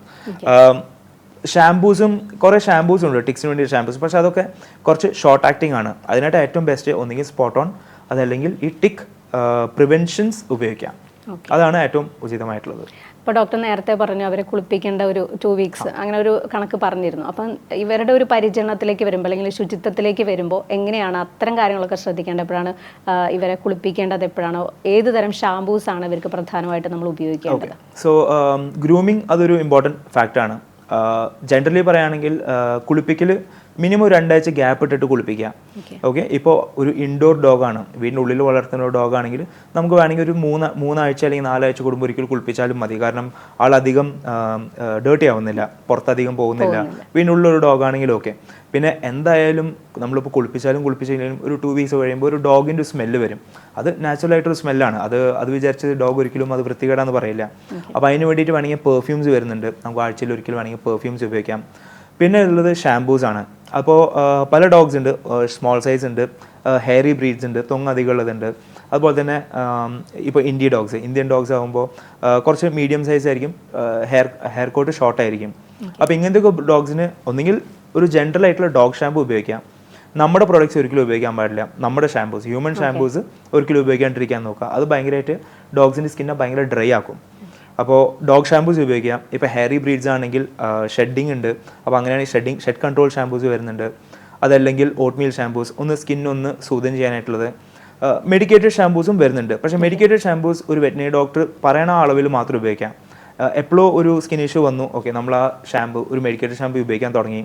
ഷാംപൂസും കുറേ ഷാംപൂസും ഉണ്ട് ടിക്സിന് വേണ്ടി ഷാംപൂസ്, പക്ഷേ അതൊക്കെ കുറച്ച് ഷോർട്ട് ആക്ടിങ് ആണ്. അതിനായിട്ട് ഏറ്റവും ബെസ്റ്റ് ഒന്നെങ്കിൽ സ്പോട്ട് ഓൺ, അതല്ലെങ്കിൽ ഈ ടിക്ക് പ്രിവെൻഷൻസ് ഉപയോഗിക്കാം. അതാണ് ഏറ്റവും ഉചിതമായിട്ടുള്ളത്. ഇപ്പോൾ ഡോക്ടർ നേരത്തെ പറഞ്ഞു അവരെ കുളിപ്പിക്കേണ്ട ഒരു 2 weeks അങ്ങനെ ഒരു കണക്ക് പറഞ്ഞിരുന്നു. അപ്പം ഇവരുടെ ഒരു പരിചരണത്തിലേക്ക് വരുമ്പോൾ അല്ലെങ്കിൽ ശുചിത്വത്തിലേക്ക് വരുമ്പോൾ എങ്ങനെയാണ് അത്തരം കാര്യങ്ങളൊക്കെ ശ്രദ്ധിക്കേണ്ടത്? എപ്പോഴാണ് ഇവരെ കുളിപ്പിക്കേണ്ടത്? എപ്പോഴാണോ ഏത് തരം ഷാംപൂസ് ആണ് ഇവർക്ക് പ്രധാനമായിട്ട് നമ്മൾ ഉപയോഗിക്കേണ്ടത്? സോ ഗ്രൂമിങ് അതൊരു ഇമ്പോർട്ടൻറ്റ് ഫാക്റ്റാണ്. ജനറലി പറയുകയാണെങ്കിൽ കുളിപ്പിക്കൽ മിനിമം 2 ആഴ്ച ഗ്യാപ്പ് ഇട്ടിട്ട് കുളിപ്പിക്കുക. ഓക്കെ, ഇപ്പോൾ ഒരു ഇൻഡോർ ഡോഗാണ്, വീടിൻ്റെ ഉള്ളിൽ വളർത്തുന്ന ഒരു ഡോഗാണെങ്കിൽ നമുക്ക് വേണമെങ്കിൽ ഒരു 3 ആഴ്ച അല്ലെങ്കിൽ 4 ആഴ്ച കൂടുമ്പോൾ ഒരിക്കൽ കുളിപ്പിച്ചാലും മതി. കാരണം ആളധികം ഡേർട്ടി ആവുന്നില്ല, പുറത്തധികം പോകുന്നില്ല. വീടിൻ്റെ ഉള്ളിലൊരു ഡോഗാണെങ്കിലും ഓക്കെ. പിന്നെ എന്തായാലും നമ്മളിപ്പോൾ കുളിപ്പിച്ചില്ലെങ്കിലും ഒരു 2 weeks കഴിയുമ്പോൾ ഒരു ഡോഗിൻ്റെ സ്മെല്ല് വരും. അത് നാച്ചുറലായിട്ടൊരു സ്മെല്ലാണ്. അത് വിചാരിച്ച് ഡോഗ് ഒരിക്കലും അത് വൃത്തികേടാന്ന് പറയില്ല. അപ്പോൾ അതിന് വേണ്ടിയിട്ട് വേണമെങ്കിൽ പെർഫ്യൂംസ് വരുന്നുണ്ട്, നമുക്ക് ആഴ്ചയിൽ ഒരിക്കൽ വേണമെങ്കിൽ പെർഫ്യൂംസ് ഉപയോഗിക്കാം. പിന്നെ ഉള്ളത് ഷാംപൂസ് ആണ്. അപ്പോൾ പല ഡോഗ്സ് ഉണ്ട്, സ്മോൾ സൈസ് ഉണ്ട്, ഹെയറി ബ്രീഡ്സ് ഉണ്ട്, തൊങ്ങധികം ഉള്ളതുണ്ട്. അതുപോലെ തന്നെ ഇപ്പോൾ ഇന്ത്യൻ ഡോഗ്സ് ആകുമ്പോൾ കുറച്ച് മീഡിയം സൈസ് ആയിരിക്കും, ഹെയർ കോട്ട് ഷോർട്ട് ആയിരിക്കും. അപ്പോൾ ഇങ്ങനത്തെ ഡോഗ്സിന് ഒന്നുകിൽ ഒരു ജനറൽ ആയിട്ടുള്ള ഡോഗ് ഷാമ്പു ഉപയോഗിക്കാം. നമ്മുടെ പ്രോഡക്റ്റ്സ് ഒരിക്കലും ഉപയോഗിക്കാൻ പാടില്ല. നമ്മുടെ ഷാംപൂസ്, ഹ്യൂമൻ ഷാംപൂസ് ഒരിക്കലും ഉപയോഗിക്കാണ്ടിരിക്കാൻ നോക്കുക. അത് ഭയങ്കരമായിട്ട് ഡോഗ്സിൻ്റെ സ്കിന്നെ ഭയങ്കര ഡ്രൈ ആക്കും. അപ്പോൾ ഡോഗ് ഷാംപൂസ് ഉപയോഗിക്കാം. ഇപ്പോൾ ഹെയറി ബ്രീഡ്സ് ആണെങ്കിൽ ഷെഡിങ് ഉണ്ട്, അപ്പോൾ അങ്ങനെയാണെങ്കിൽ ഷെഡ് കൺട്രോൾ ഷാംപൂസ് വരുന്നുണ്ട്. അതല്ലെങ്കിൽ ഓട്ട്മീൽ ഷാംപൂസ്, ഒന്ന് സ്കിന്നൊന്ന് സൂതൻ ചെയ്യാനായിട്ടുള്ളത്. മെഡിക്കേറ്റഡ് ഷാംപൂസും വരുന്നുണ്ട്. പക്ഷേ മെഡിക്കേറ്റഡ് ഷാംപൂസ് ഒരു വെറ്റിനറി ഡോക്ടർ പറയണ അളവിൽ മാത്രം ഉപയോഗിക്കാം. എപ്പോഴോ ഒരു സ്കിൻ ഇഷ്യൂ വന്നു, ഓക്കെ, നമ്മൾ ആ ഷാംപൂ ഒരു മെഡിക്കേറ്റഡ് ഷാംപൂ ഉപയോഗിക്കാൻ തുടങ്ങി,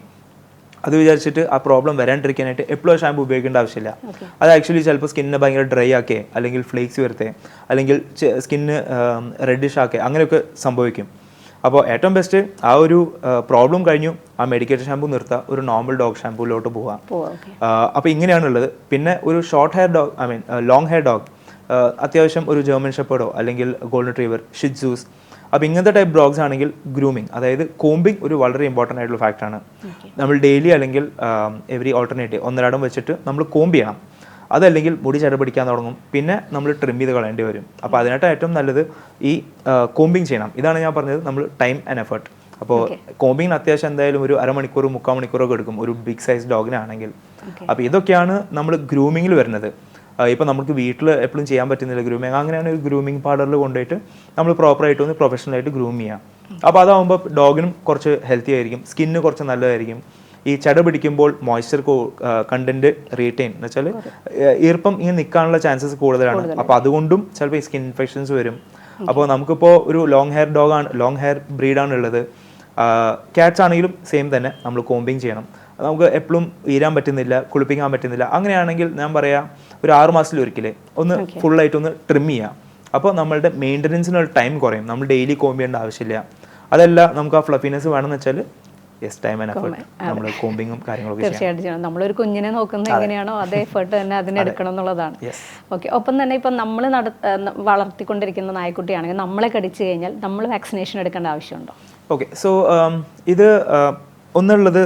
അത് വിചാരിച്ചിട്ട് ആ പ്രോബ്ലം വരാണ്ടിരിക്കാനായിട്ട് എപ്പോഴും ഷാമ്പു ഉപയോഗിക്കേണ്ട ആവശ്യമില്ല. അത് ആക്ച്വലി ചിലപ്പോൾ സ്കിന്നിനെ ഭയങ്കര ഡ്രൈ ആക്കേ, അല്ലെങ്കിൽ ഫ്ലേക്സ് വരുത്തേ, അല്ലെങ്കിൽ സ്കിന്ന് റെഡിഷ് ആക്കേ, അങ്ങനെയൊക്കെ സംഭവിക്കും. അപ്പോൾ ഏറ്റവും ബെസ്റ്റ് ആ ഒരു പ്രോബ്ലം കഴിഞ്ഞു ആ മെഡിക്കേറ്റഡ് ഷാമ്പു നിർത്തുക, ഒരു നോർമൽ ഡോഗ് ഷാമ്പൂയിലോട്ട് പോവാം. അപ്പോൾ ഇങ്ങനെയാണുള്ളത്. പിന്നെ ഒരു short hair dog long hair dog, അത്യാവശ്യം ഒരു ജർമ്മൻ ഷെപ്പേർഡോ അല്ലെങ്കിൽ ഗോൾഡൻ റിട്രീവർ, ഷിറ്റ്സൂസ്, അപ്പോൾ ഇങ്ങനത്തെ ടൈപ്പ് ഡോഗ്സ് ആണെങ്കിൽ ഗ്രൂമിങ്, അതായത് കോമ്പിങ് ഒരു വളരെ ഇമ്പോർട്ടൻ്റ് ആയിട്ടുള്ള ഫാക്ടറാണ്. നമ്മൾ ഡെയിലി അല്ലെങ്കിൽ എവറി ഓൾട്ടർനേറ്റ് ഒന്നരാടം വെച്ചിട്ട് നമ്മൾ കോമ്പ് ചെയ്യണം. അതല്ലെങ്കിൽ മുടി ചട പിടിക്കാൻ തുടങ്ങും, പിന്നെ നമ്മൾ ട്രിം ചെയ്ത് കളയേണ്ടി വരും. അപ്പോൾ അതിനായിട്ട് ഏറ്റവും നല്ലത് ഈ കോമ്പിങ് ചെയ്യണം. ഇതാണ് ഞാൻ പറഞ്ഞത്, നമ്മൾ ടൈം ആൻഡ് എഫേർട്ട്. അപ്പോൾ കോമ്പിങ്ങിന് അത്യാവശ്യം എന്തായാലും ഒരു അരമണിക്കൂർ 3/4 മണിക്കൂറൊക്കെ എടുക്കും ഒരു ബിഗ് സൈസ് ഡോഗിനാണെങ്കിൽ. അപ്പോൾ ഇതൊക്കെയാണ് നമ്മൾ ഗ്രൂമിങ്ങിൽ വരുന്നത്. ഇപ്പോൾ നമുക്ക് വീട്ടിൽ എപ്പോഴും ചെയ്യാൻ പറ്റുന്നില്ല ഗ്രൂമിങ്, അങ്ങനെയാണ് ഒരു ഗ്രൂമിങ് പാർലറിൽ കൊണ്ടുപോയിട്ട് നമ്മൾ പ്രോപ്പറായിട്ട് ഒന്ന് പ്രൊഫഷണലായിട്ട് ഗ്രൂം ചെയ്യാം. അപ്പോൾ അതാകുമ്പോൾ ഡോഗിനും കുറച്ച് ഹെൽത്തി ആയിരിക്കും, സ്കിന്നിന് കുറച്ച് നല്ലതായിരിക്കും. ഈ ചട പിടിക്കുമ്പോൾ മോയ്സ്ചർ കണ്ടന്റ് റീറ്റെയിൻ എന്ന് വെച്ചാൽ ഈർപ്പം ഇങ്ങനെ നിൽക്കാനുള്ള ചാൻസസ് കൂടുതലാണ്. അപ്പോൾ അതുകൊണ്ടും ചിലപ്പോൾ ഈ സ്കിൻ ഇൻഫെക്ഷൻസ് വരും. അപ്പോൾ നമുക്കിപ്പോൾ ഒരു ലോങ് ഹെയർ ബ്രീഡാണ് ഉള്ളത്. ക്യാറ്റ്സ് ആണെങ്കിലും സെയിം തന്നെ, നമ്മൾ കോമ്പിങ് ചെയ്യണം. നമുക്ക് എപ്പോഴും ഈരാൻ പറ്റുന്നില്ല, കുളിപ്പിക്കാൻ പറ്റുന്നില്ല, അങ്ങനെയാണെങ്കിൽ ഞാൻ പറയാം ഒരു 6 മാസത്തിലൊരിക്കൽ ഒന്ന് ഫുള്ളായിട്ട് ഒന്ന് ട്രിം ചെയ്യാം. അപ്പോൾ നമ്മളുടെ മെയിൻ്റനൻസിനുള്ള ടൈം കുറയും, നമ്മൾ ഡെയിലി കോമ്പ് ചെയ്യേണ്ട ആവശ്യമില്ല. അതല്ല നമുക്ക് ആ ഫ്ലഫിനെസ് വേണമെന്ന് വെച്ചാൽ ടൈം ആൻഡ് എഫേർട്ട് നമ്മൾ കോമ്പിങ്ങും കാര്യങ്ങളൊക്കെ തീർച്ചയായിട്ടും നമ്മളൊരു കുഞ്ഞിനെ നോക്കുന്നത് എങ്ങനെയാണോ അതേ എഫേർട്ട് തന്നെ അതിനെടുക്കണം എന്നുള്ളതാണ്. ഓക്കെ. ഒപ്പം തന്നെ ഇപ്പം നമ്മൾ വളർത്തിക്കൊണ്ടിരിക്കുന്ന നായ്ക്കുട്ടിയാണെങ്കിൽ നമ്മളെ കടിച്ചു കഴിഞ്ഞാൽ നമ്മൾ വാക്സിനേഷൻ എടുക്കേണ്ട ആവശ്യമുണ്ടോ? ഓക്കെ. സോ ഇത് ഒന്നുള്ളത്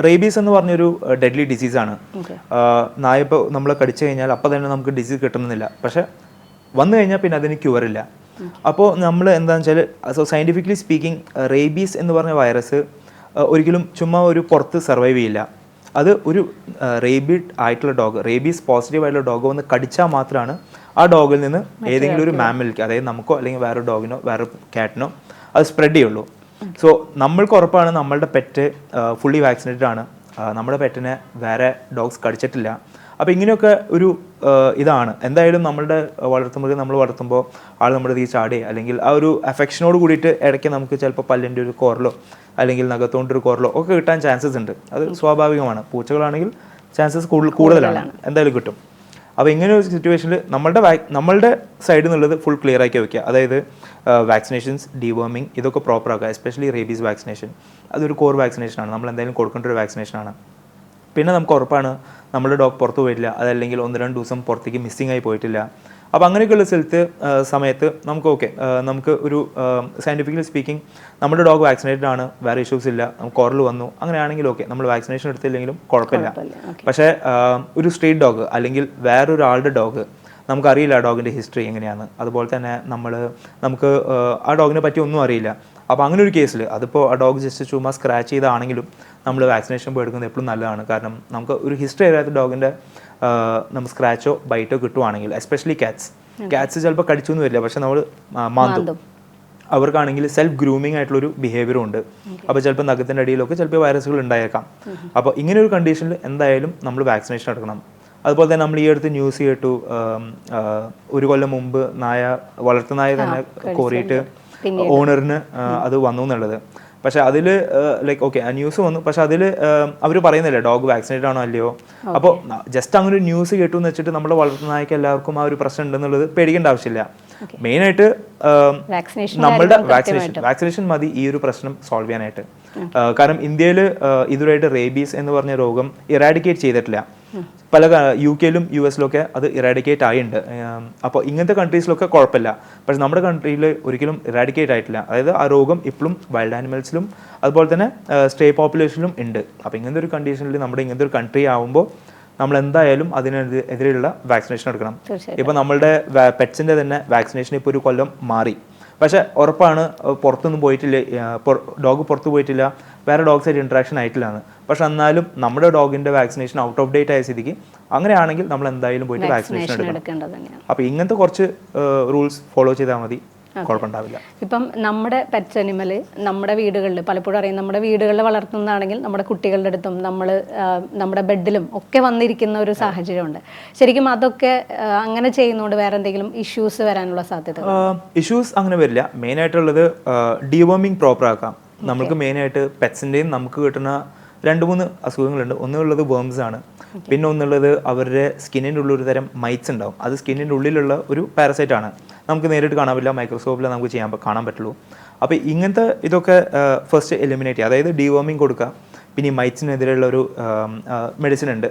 റേബീസ് എന്ന് പറഞ്ഞൊരു ഡെഡ്ലി ഡിസീസാണ്. നായ ഇപ്പോൾ നമ്മളെ കടിച്ചു കഴിഞ്ഞാൽ അപ്പോൾ തന്നെ നമുക്ക് ഡിസീസ് കിട്ടുന്നില്ല, പക്ഷെ വന്നു കഴിഞ്ഞാൽ പിന്നെ അതിന് ക്യൂറില്ല. അപ്പോൾ നമ്മൾ എന്താണെന്ന് വെച്ചാൽ സോ സയൻറ്റിഫിക്കലി സ്പീക്കിംഗ് റേബീസ് എന്ന് പറഞ്ഞ വൈറസ് ഒരിക്കലും ചുമ്മാ ഒരു പുറത്ത് സർവൈവ് ചെയ്യില്ല. അത് ഒരു റേബീഡ് ആയിട്ടുള്ള ഡോഗ്, റേബീസ് പോസിറ്റീവ് ആയിട്ടുള്ള ഡോഗ് വന്ന് കടിച്ചാൽ മാത്രമാണ് ആ ഡോഗിൽ നിന്ന് ഏതെങ്കിലും ഒരു മാമലിക്ക്, അതായത് നമുക്കോ അല്ലെങ്കിൽ വേറൊരു ഡോഗിനോ വേറൊരു ക്യാറ്റിനോ അത് സ്പ്രെഡ് ചെയ്യുള്ളൂ. സോ നമ്മൾക്ക് ഉറപ്പാണ് നമ്മളുടെ പെറ്റ് ഫുള്ളി വാക്സിനേറ്റഡ് ആണ്, നമ്മുടെ പെറ്റിനെ വേറെ ഡോഗ്സ് കടിച്ചിട്ടില്ല. അപ്പോൾ ഇങ്ങനെയൊക്കെ ഒരു ഇതാണ്. എന്തായാലും നമ്മളുടെ വളർത്തുമൃഗം നമ്മൾ വളർത്തുമ്പോൾ ആൾ നമ്മുടെ തീ ചാടി അല്ലെങ്കിൽ ആ ഒരു അഫെക്ഷനോട് കൂടിയിട്ട് ഇടയ്ക്ക് നമുക്ക് ചിലപ്പോൾ പല്ലിൻ്റെ ഒരു കോറലോ അല്ലെങ്കിൽ നഖത്തോണ്ടൊരു കോറലോ ഒക്കെ കിട്ടാൻ ചാൻസസ് ഉണ്ട്. അത് സ്വാഭാവികമാണ്. പൂച്ചകളാണെങ്കിൽ ചാൻസസ് കൂടുതലാണ്, എന്തായാലും കിട്ടും. അപ്പോൾ ഇങ്ങനെ ഒരു സിറ്റുവേഷനിൽ നമ്മളുടെ സൈഡിൽ നിന്നുള്ളത് ഫുൾ ക്ലിയർ ആക്കി വയ്ക്കുക. അതായത് വാക്സിനേഷൻസ്, ഡീവേമിങ് ഇതൊക്കെ പ്രോപ്പർ ആക്കുക. എസ്പെഷ്യലി റേബീസ് വാക്സിനേഷൻ അതൊരു കോർ വാക്സിനേഷനാണ്, നമ്മൾ എന്തായാലും കൊടുക്കേണ്ട ഒരു വാക്സിനേഷനാണ്. പിന്നെ നമുക്ക് ഉറപ്പാണ് നമ്മുടെ ഡോഗ് പുറത്ത് പോയിട്ടില്ല, അതല്ലെങ്കിൽ 1-2 ദിവസം പുറത്തേക്ക് മിസ്സിംഗ് ആയി പോയിട്ടില്ല. അപ്പോൾ അങ്ങനെയൊക്കെയുള്ള സമയത്ത് നമുക്ക് നമുക്ക് ഒരു സയൻറ്റിഫിക്കലി സ്പീക്കിംഗ് നമ്മുടെ ഡോഗ് വാക്സിനേറ്റഡ് ആണ്, വേറെ ഇഷ്യൂസ് ഇല്ല, നമുക്ക് കോറൽ വന്നു, അങ്ങനെയാണെങ്കിൽ നമ്മൾ വാക്സിനേഷൻ എടുത്തില്ലെങ്കിലും കുഴപ്പമില്ല. പക്ഷേ ഒരു സ്ട്രീറ്റ് ഡോഗ് അല്ലെങ്കിൽ വേറൊരാളുടെ ഡോഗ് നമുക്കറിയില്ല ആ ഡോഗിൻ്റെ ഹിസ്റ്ററി എങ്ങനെയാണ്, അതുപോലെ തന്നെ നമുക്ക് ആ ഡോഗിനെ പറ്റി ഒന്നും അറിയില്ല. അപ്പോൾ അങ്ങനെ ഒരു കേസിൽ അതിപ്പോൾ ആ ഡോഗ് ജസ്റ്റ് ചുമ്മാ സ്ക്രാച്ച് ചെയ്താണെങ്കിലും നമ്മൾ വാക്സിനേഷൻ പോയി എടുക്കുന്നത് എപ്പോഴും നല്ലതാണ്. കാരണം നമുക്ക് ഒരു ഹിസ്റ്ററി അറിയാത്ത ഡോഗിൻ്റെ നമുക്ക് സ്ക്രാച്ചോ ബൈറ്റോ കിട്ടുവാണെങ്കിൽ, എസ്പെഷ്യലി ക്യാറ്റ്സ് ചിലപ്പോൾ കടിച്ചു എന്ന് വരില്ല, പക്ഷെ നമ്മൾ മാന്തും. അവർക്കാണെങ്കിൽ സെൽഫ് ഗ്രൂമിങ് ആയിട്ടുള്ളൊരു ബിഹേവിയറും ഉണ്ട്. അപ്പോൾ ചിലപ്പോൾ നഖത്തിൻ്റെ അടിയിലൊക്കെ ചിലപ്പോൾ വൈറസുകൾ ഉണ്ടായേക്കാം. അപ്പോൾ ഇങ്ങനെ ഒരു കണ്ടീഷനിൽ എന്തായാലും നമ്മൾ വാക്സിനേഷൻ എടുക്കണം. അതുപോലെ തന്നെ നമ്മൾ ഈ അടുത്ത് ന്യൂസ് കേട്ടു, 1 കൊല്ലം മുമ്പ് വളർത്തുനായ തന്നെ കോറിയിട്ട് ഓണറിന് അത് വന്നു എന്നുള്ളത്. പക്ഷെ അതിൽ ആ ന്യൂസ് വന്നു, പക്ഷെ അതിൽ അവർ പറയുന്നില്ല ഡോഗ് വാക്സിനേറ്റഡ് ആണോ അല്ലയോ. അപ്പോൾ ജസ്റ്റ് അങ്ങനെ ഒരു ന്യൂസ് കേട്ടു എന്ന് വെച്ചിട്ട് നമ്മുടെ വളർത്തുനായ്ക്ക് എല്ലാവർക്കും ആ ഒരു പ്രശ്നം ഉണ്ടെന്നുള്ളത് പേടിക്കേണ്ട ആവശ്യമില്ല. മെയിനായിട്ട് നമ്മളുടെ വാക്സിനേഷൻ മതി ഈ ഒരു പ്രശ്നം സോൾവ് ചെയ്യാനായിട്ട്. കാരണം ഇന്ത്യയിൽ ഇതുവരെയായിട്ട് റേബീസ് എന്ന് പറഞ്ഞ രോഗം ഇറാഡിക്കേറ്റ് ചെയ്തിട്ടില്ല. പല UK-ലും US-ലൊക്കെ അത് ഇറാഡിക്കേറ്റ് ആയിട്ടുണ്ട്. അപ്പോൾ ഇങ്ങനത്തെ കൺട്രീസിലൊക്കെ കുഴപ്പമില്ല, പക്ഷെ നമ്മുടെ കൺട്രിയിൽ ഒരിക്കലും ഇറാഡിക്കേറ്റ് ആയിട്ടില്ല. അതായത് ആ രോഗം ഇപ്പോഴും വൈൽഡ് ആനിമൽസിലും അതുപോലെ തന്നെ സ്റ്റേ പോപ്പുലേഷനിലും ഉണ്ട്. അപ്പോൾ ഇങ്ങനത്തെ ഒരു കണ്ടീഷനിൽ നമ്മുടെ ഇങ്ങനത്തെ ഒരു കൺട്രി ആകുമ്പോൾ നമ്മൾ എന്തായാലും അതിനെതിരെയുള്ള വാക്സിനേഷൻ എടുക്കണം. ഇപ്പോൾ നമ്മളുടെ പെറ്റ്സിൻ്റെ തന്നെ വാക്സിനേഷൻ ഇപ്പോൾ 1 കൊല്ലം മാറി, പക്ഷെ ഉറപ്പാണ് പുറത്തൊന്നും പോയിട്ടില്ല, ഡോഗ് പുറത്ത് പോയിട്ടില്ല, വേറെ ഡോഗ്സായിട്ട് ഇൻട്രാക്ഷൻ ആയിട്ടില്ലാന്ന്. പക്ഷെ എന്നാലും നമ്മുടെ ഡോഗിൻ്റെ വാക്സിനേഷൻ ഔട്ട് ഓഫ് ഡേറ്റ് ആയ സ്ഥിതിക്ക് അങ്ങനെയാണെങ്കിൽ നമ്മൾ എന്തായാലും പോയിട്ട് വാക്സിനേഷൻ എടുക്കണം. അപ്പോൾ ഇങ്ങനത്തെ കുറച്ച് റൂൾസ് ഫോളോ ചെയ്താൽ മതി, കുഴപ്പമുണ്ടാവില്ല. ഇപ്പം നമ്മുടെ പെറ്റ്സ് അനിമൽ നമ്മുടെ വീടുകളിൽ പലപ്പോഴും അറിയാം, നമ്മുടെ വീടുകളിൽ വളർത്തുന്നതാണെങ്കിൽ നമ്മുടെ കുട്ടികളുടെ അടുത്തും നമ്മുടെ ബെഡിലും ഒക്കെ വന്നിരിക്കുന്ന ഒരു സാഹചര്യമുണ്ട്. ശരിക്കും അതൊക്കെ അങ്ങനെ ചെയ്യുന്നതുകൊണ്ട് വേറെ എന്തെങ്കിലും ഇഷ്യൂസ് വരാനുള്ള സാധ്യത? ഇഷ്യൂസ് അങ്ങനെ വരില്ല. മെയിനായിട്ടുള്ളത് ഡീവർമിങ് പ്രോപ്പർ ആക്കാം. നമുക്ക് മെയിനായിട്ട് പെറ്റ്സിൻ്റെയും നമുക്ക് കിട്ടുന്ന 2-3 അസുഖങ്ങളുണ്ട്. ഒന്നുള്ളത് വേംസ് ആണ്, പിന്നെ ഒന്നുള്ളത് അവരുടെ സ്കിന്നിൻ്റെ ഉള്ളിൽ ഒരു തരം മൈറ്റ്സ് ഉണ്ടാവും. അത് സ്കിന്നിൻ്റെ ഉള്ളിലുള്ള ഒരു പാരസൈറ്റ് ആണ്, നമുക്ക് നേരിട്ട് കാണാൻ പറ്റില്ല, മൈക്രോസ്കോപ്പിൽ നമുക്ക് കാണാൻ പറ്റുള്ളൂ. അപ്പോൾ ഇങ്ങനത്തെ ഇതൊക്കെ ഫസ്റ്റ് എലിമിനേറ്റ് ചെയ്യുക, അതായത് ഡീവർമിങ് കൊടുക്കുക. പിന്നെ ഈ മൈറ്റ്സിനെതിരെയുള്ള ഒരു മെഡിസിൻ ഉണ്ട്.